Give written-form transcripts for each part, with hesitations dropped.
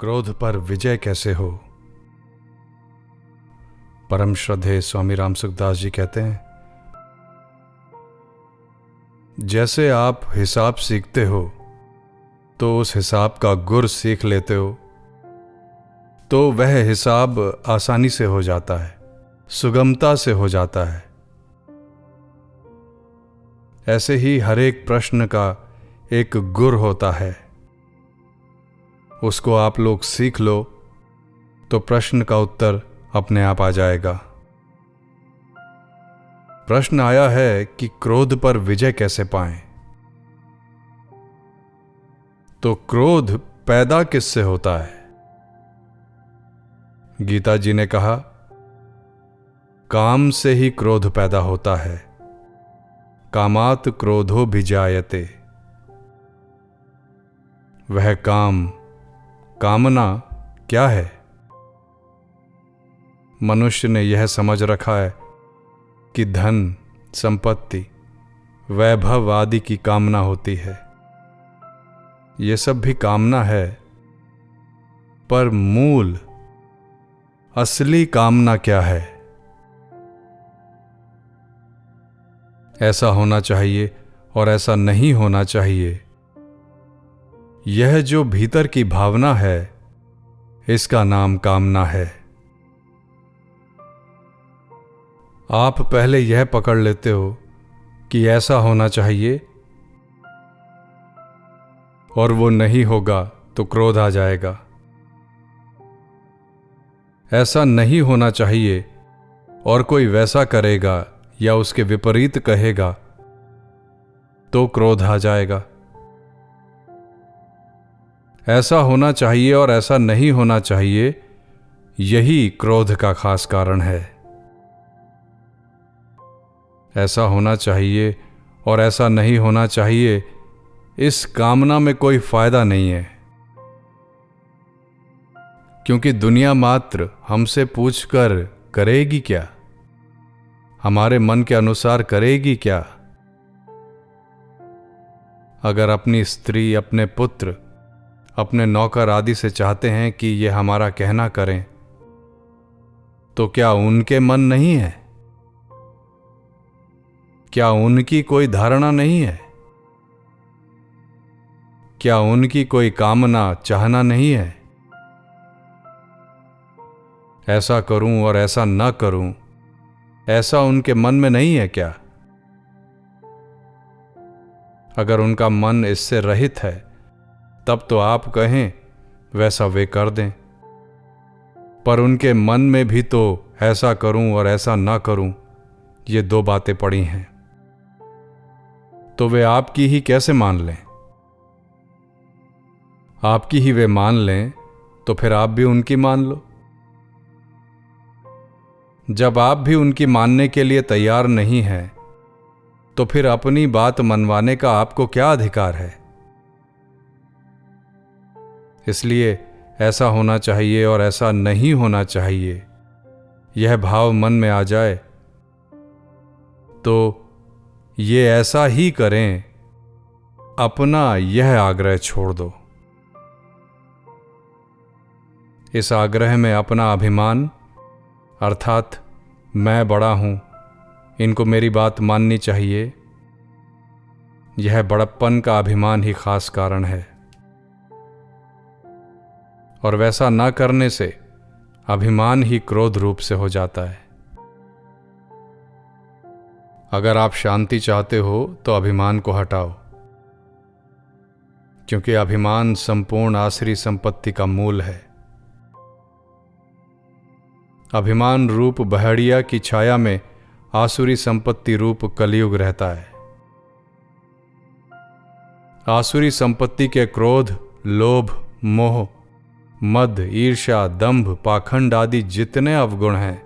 क्रोध पर विजय कैसे हो। परम श्रद्धेय स्वामी राम सुखदास जी कहते हैं, जैसे आप हिसाब सीखते हो तो उस हिसाब का गुर सीख लेते हो तो वह हिसाब आसानी से हो जाता है, सुगमता से हो जाता है। ऐसे ही हर एक प्रश्न का एक गुर होता है, उसको आप लोग सीख लो तो प्रश्न का उत्तर अपने आप आ जाएगा। प्रश्न आया है कि क्रोध पर विजय कैसे पाएं। तो क्रोध पैदा किससे होता है? गीता जी ने कहा, काम से ही क्रोध पैदा होता है, कामात क्रोधो भिजायते। वह काम, कामना क्या है? मनुष्य ने यह समझ रखा है कि धन, संपत्ति, वैभव आदि की कामना होती है। यह सब भी कामना है, पर मूल असली कामना क्या है? ऐसा होना चाहिए और ऐसा नहीं होना चाहिए, यह जो भीतर की भावना है, इसका नाम कामना है। आप पहले यह पकड़ लेते हो कि ऐसा होना चाहिए और वो नहीं होगा तो क्रोध आ जाएगा। ऐसा नहीं होना चाहिए और कोई वैसा करेगा या उसके विपरीत कहेगा तो क्रोध आ जाएगा। ऐसा होना चाहिए और ऐसा नहीं होना चाहिए, यही क्रोध का खास कारण है। ऐसा होना चाहिए और ऐसा नहीं होना चाहिए, इस कामना में कोई फायदा नहीं है, क्योंकि दुनिया मात्र हमसे पूछकर करेगी क्या? हमारे मन के अनुसार करेगी क्या? अगर अपनी स्त्री, अपने पुत्र, अपने नौकर आदि से चाहते हैं कि ये हमारा कहना करें, तो क्या उनके मन नहीं है? क्या उनकी कोई धारणा नहीं है? क्या उनकी कोई कामना, चाहना नहीं है? ऐसा करूं और ऐसा न करूं, ऐसा उनके मन में नहीं है क्या? अगर उनका मन इससे रहित है, तब तो आप कहें वैसा वे कर दें, पर उनके मन में भी तो ऐसा करूं और ऐसा ना करूं, ये दो बातें पड़ी हैं, तो वे आपकी ही कैसे मान लें? आपकी ही वे मान लें तो फिर आप भी उनकी मान लो। जब आप भी उनकी मानने के लिए तैयार नहीं हैं, तो फिर अपनी बात मनवाने का आपको क्या अधिकार है? इसलिए ऐसा होना चाहिए और ऐसा नहीं होना चाहिए, यह भाव मन में आ जाए तो ये ऐसा ही करें, अपना यह आग्रह छोड़ दो। इस आग्रह में अपना अभिमान, अर्थात मैं बड़ा हूं, इनको मेरी बात माननी चाहिए, यह बड़प्पन का अभिमान ही खास कारण है। और वैसा ना करने से अभिमान ही क्रोध रूप से हो जाता है। अगर आप शांति चाहते हो तो अभिमान को हटाओ, क्योंकि अभिमान संपूर्ण आसुरी संपत्ति का मूल है। अभिमान रूप बहड़िया की छाया में आसुरी संपत्ति रूप कलयुग रहता है। आसुरी संपत्ति के क्रोध, लोभ, मोह, मद, ईर्ष्या, दंभ, पाखंड आदि जितने अवगुण हैं,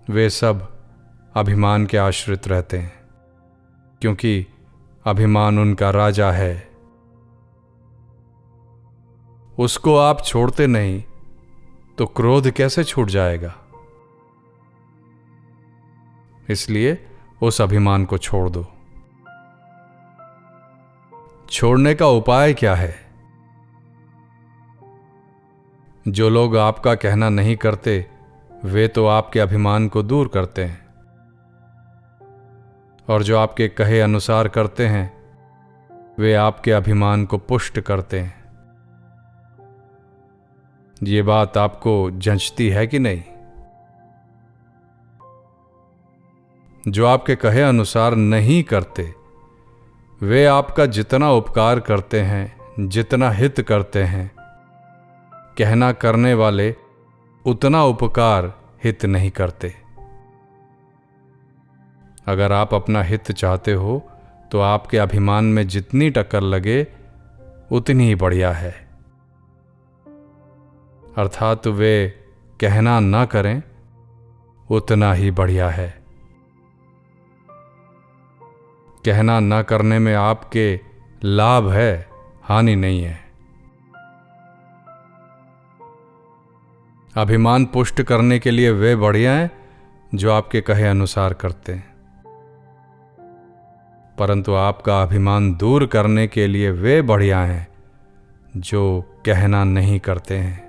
वे सब अभिमान के आश्रित रहते हैं, क्योंकि अभिमान उनका राजा है। उसको आप छोड़ते नहीं तो क्रोध कैसे छूट जाएगा? इसलिए उस अभिमान को छोड़ दो। छोड़ने का उपाय क्या है? जो लोग आपका कहना नहीं करते वे तो आपके अभिमान को दूर करते हैं, और जो आपके कहे अनुसार करते हैं वे आपके अभिमान को पुष्ट करते हैं। ये बात आपको जंचती है कि नहीं? जो आपके कहे अनुसार नहीं करते वे आपका जितना उपकार करते हैं, जितना हित करते हैं, कहना करने वाले उतना उपकार हित नहीं करते। अगर आप अपना हित चाहते हो तो आपके अभिमान में जितनी टक्कर लगे उतनी ही बढ़िया है। अर्थात वे कहना ना करें उतना ही बढ़िया है। कहना न करने में आपके लाभ है, हानि नहीं है। अभिमान पुष्ट करने के लिए वे बढ़िया हैं जो आपके कहे अनुसार करते हैं, परंतु आपका अभिमान दूर करने के लिए वे बढ़िया हैं जो कहना नहीं करते हैं।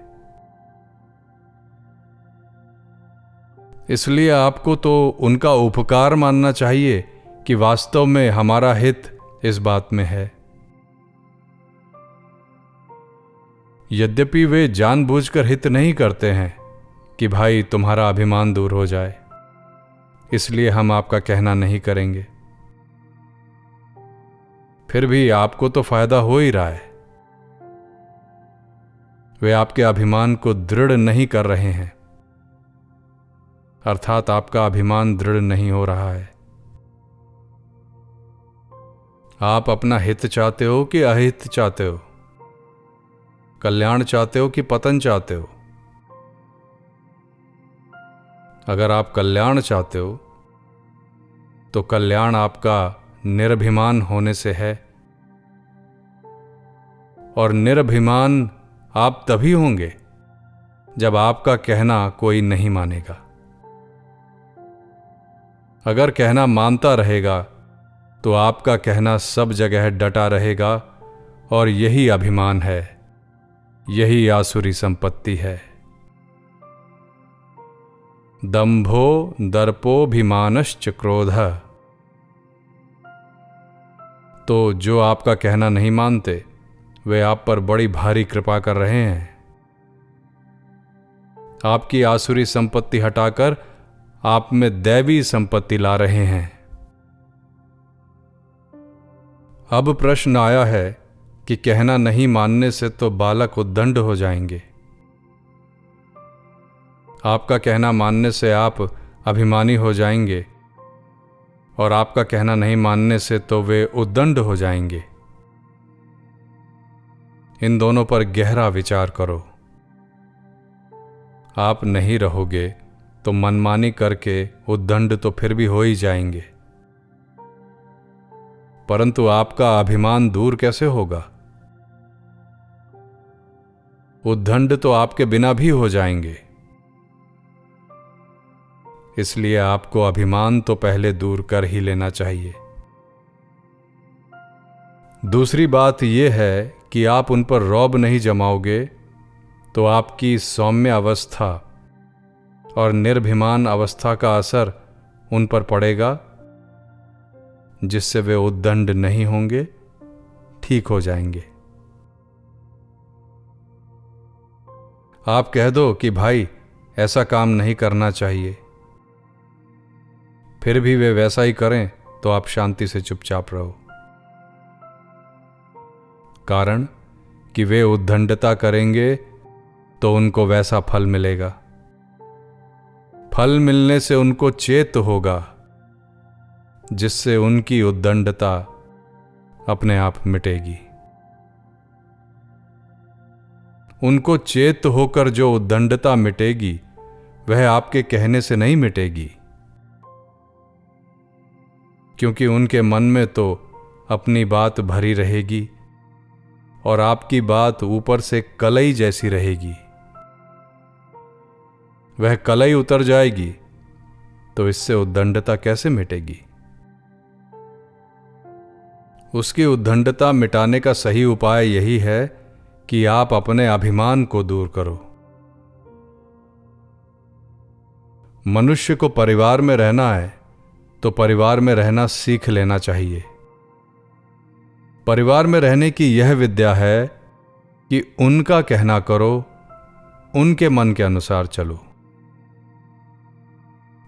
इसलिए आपको तो उनका उपकार मानना चाहिए कि वास्तव में हमारा हित इस बात में है। यद्यपि वे जानबूझकर हित नहीं करते हैं कि भाई तुम्हारा अभिमान दूर हो जाए, इसलिए हम आपका कहना नहीं करेंगे, फिर भी आपको तो फायदा हो ही रहा है। वे आपके अभिमान को दृढ़ नहीं कर रहे हैं, अर्थात आपका अभिमान दृढ़ नहीं हो रहा है। आप अपना हित चाहते हो कि अहित चाहते हो? कल्याण चाहते हो कि पतन चाहते हो? अगर आप कल्याण चाहते हो तो कल्याण आपका निरभिमान होने से है, और निरभिमान आप तभी होंगे जब आपका कहना कोई नहीं मानेगा। अगर कहना मानता रहेगा तो आपका कहना सब जगह डटा रहेगा, और यही अभिमान है, यही आसुरी संपत्ति है। दंभो दर्पोभिमानश्च क्रोधः। तो जो आपका कहना नहीं मानते वे आप पर बड़ी भारी कृपा कर रहे हैं। आपकी आसुरी संपत्ति हटाकर आप में दैवी संपत्ति ला रहे हैं। अब प्रश्न आया है कि कहना नहीं मानने से तो बालक उद्दंड हो जाएंगे। आपका कहना मानने से आप अभिमानी हो जाएंगे, और आपका कहना नहीं मानने से तो वे उद्दंड हो जाएंगे। इन दोनों पर गहरा विचार करो। आप नहीं रहोगे तो मनमानी करके उद्दंड तो फिर भी हो ही जाएंगे, परंतु आपका अभिमान दूर कैसे होगा? उद्दंड तो आपके बिना भी हो जाएंगे। इसलिए आपको अभिमान तो पहले दूर कर ही लेना चाहिए। दूसरी बात यह है कि आप उन पर रौब नहीं जमाओगे तो आपकी सौम्य अवस्था और निर्भिमान अवस्था का असर उन पर पड़ेगा, जिससे वे उद्दंड नहीं होंगे, ठीक हो जाएंगे। आप कह दो कि भाई ऐसा काम नहीं करना चाहिए, फिर भी वे वैसा ही करें तो आप शांति से चुपचाप रहो। कारण कि वे उद्दंडता करेंगे तो उनको वैसा फल मिलेगा। फल मिलने से उनको चेत होगा, जिससे उनकी उद्दंडता अपने आप मिटेगी। उनको चेत होकर जो उद्दंडता मिटेगी वह आपके कहने से नहीं मिटेगी, क्योंकि उनके मन में तो अपनी बात भरी रहेगी और आपकी बात ऊपर से कलई जैसी रहेगी। वह कलई उतर जाएगी तो इससे उद्दंडता कैसे मिटेगी? उसकी उद्दंडता मिटाने का सही उपाय यही है कि आप अपने अभिमान को दूर करो। मनुष्य को परिवार में रहना है तो परिवार में रहना सीख लेना चाहिए। परिवार में रहने की यह विद्या है कि उनका कहना करो, उनके मन के अनुसार चलो।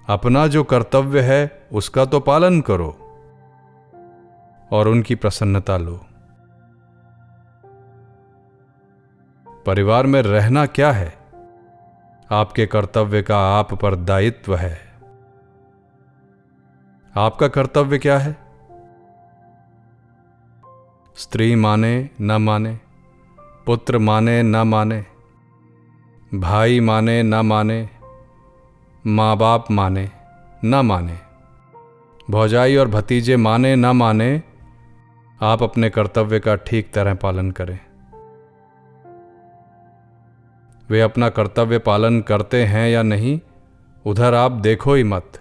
अपना जो कर्तव्य है उसका तो पालन करो और उनकी प्रसन्नता लो। परिवार में रहना क्या है? आपके कर्तव्य का आप पर दायित्व है। आपका कर्तव्य क्या है? स्त्री माने न माने, पुत्र माने न माने, भाई माने न माने, माँ बाप माने न माने, भौजाई और भतीजे माने न माने, आप अपने कर्तव्य का ठीक तरह पालन करें। वे अपना कर्तव्य पालन करते हैं या नहीं, उधर आप देखो ही मत,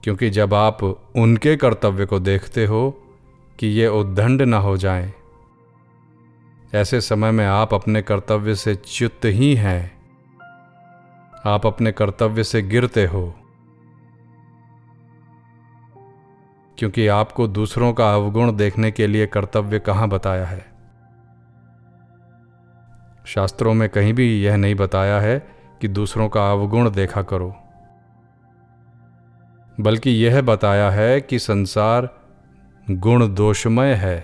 क्योंकि जब आप उनके कर्तव्य को देखते हो कि ये उद्दंड न हो जाएं, ऐसे समय में आप अपने कर्तव्य से च्युत ही हैं। आप अपने कर्तव्य से गिरते हो, क्योंकि आपको दूसरों का अवगुण देखने के लिए कर्तव्य कहाँ बताया है। शास्त्रों में कहीं भी यह नहीं बताया है कि दूसरों का अवगुण देखा करो, बल्कि यह बताया है कि संसार गुण दोषमय है।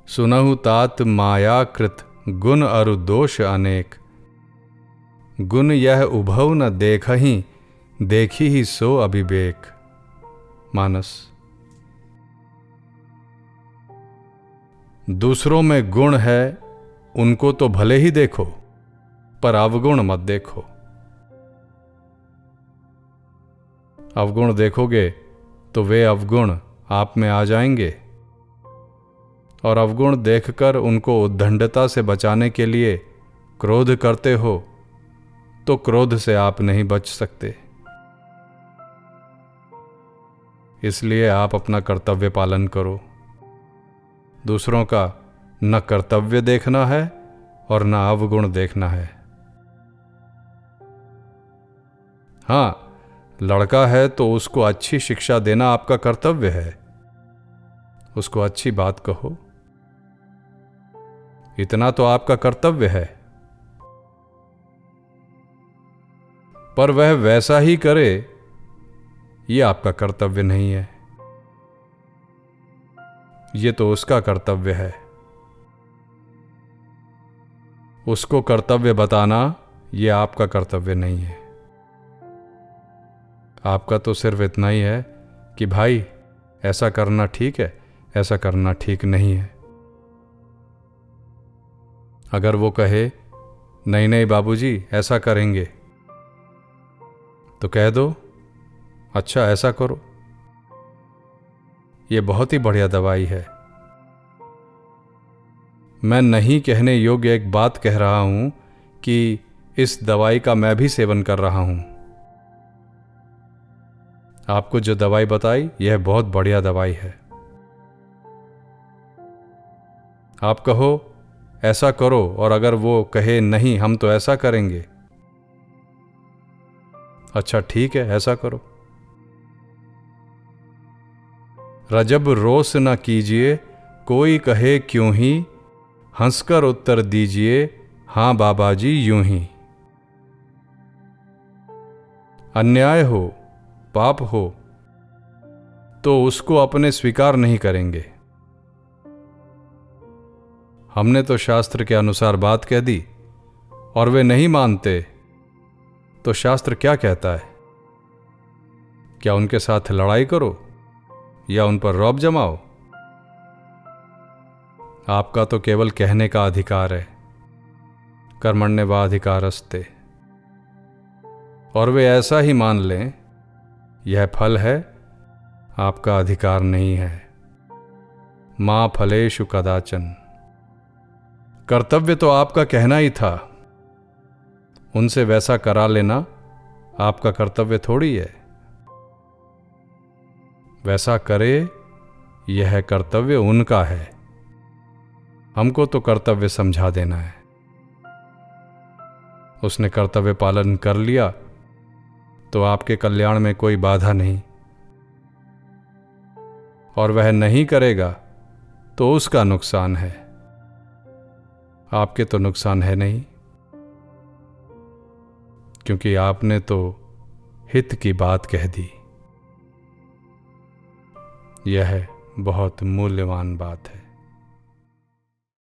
सुनहु तात मायाकृत गुण अरु दोष अनेक, गुण यह उभव न देखहि, देखी ही सो अभिवेक। मानस। दूसरों में गुण है उनको तो भले ही देखो, पर अवगुण मत देखो। अवगुण देखोगे तो वे अवगुण आप में आ जाएंगे, और अवगुण देखकर उनको उद्दंडता से बचाने के लिए क्रोध करते हो तो क्रोध से आप नहीं बच सकते। इसलिए आप अपना कर्तव्य पालन करो। दूसरों का न कर्तव्य देखना है और न अवगुण देखना है। हाँ, लड़का है तो उसको अच्छी शिक्षा देना आपका कर्तव्य है। उसको अच्छी बात कहो, इतना तो आपका कर्तव्य है। पर वह वैसा ही करे, यह आपका कर्तव्य नहीं है। ये तो उसका कर्तव्य है। उसको कर्तव्य बताना यह आपका कर्तव्य नहीं है। आपका तो सिर्फ इतना ही है कि भाई ऐसा करना ठीक है, ऐसा करना ठीक नहीं है। अगर वो कहे नहीं नहीं बाबूजी ऐसा करेंगे, तो कह दो अच्छा ऐसा करो। ये बहुत ही बढ़िया दवाई है। मैं नहीं कहने योग्य एक बात कह रहा हूं कि इस दवाई का मैं भी सेवन कर रहा हूं। आपको जो दवाई बताई यह बहुत बढ़िया दवाई है। आप कहो ऐसा करो, और अगर वो कहे नहीं हम तो ऐसा करेंगे, अच्छा ठीक है ऐसा करो। रजब रोस न कीजिए, कोई कहे क्यों ही, हंसकर उत्तर दीजिए हां बाबा जी यूं ही। अन्याय हो, पाप हो तो उसको अपने स्वीकार नहीं करेंगे। हमने तो शास्त्र के अनुसार बात कह दी और वे नहीं मानते, तो शास्त्र क्या कहता है? क्या उनके साथ लड़ाई करो या उन पर रौब जमाओ? आपका तो केवल कहने का अधिकार है। कर्मण्येवाधिकारस्ते। और वे ऐसा ही मान लें, यह फल है, आपका अधिकार नहीं है। मां फलेषु कदाचन। कर्तव्य तो आपका कहना ही था, उनसे वैसा करा लेना आपका कर्तव्य थोड़ी है। वैसा करे यह कर्तव्य उनका है। हमको तो कर्तव्य समझा देना है। उसने कर्तव्य पालन कर लिया तो आपके कल्याण में कोई बाधा नहीं, और वह नहीं करेगा तो उसका नुकसान है, आपके तो नुकसान है नहीं, क्योंकि आपने तो हित की बात कह दी। यह बहुत मूल्यवान बात है।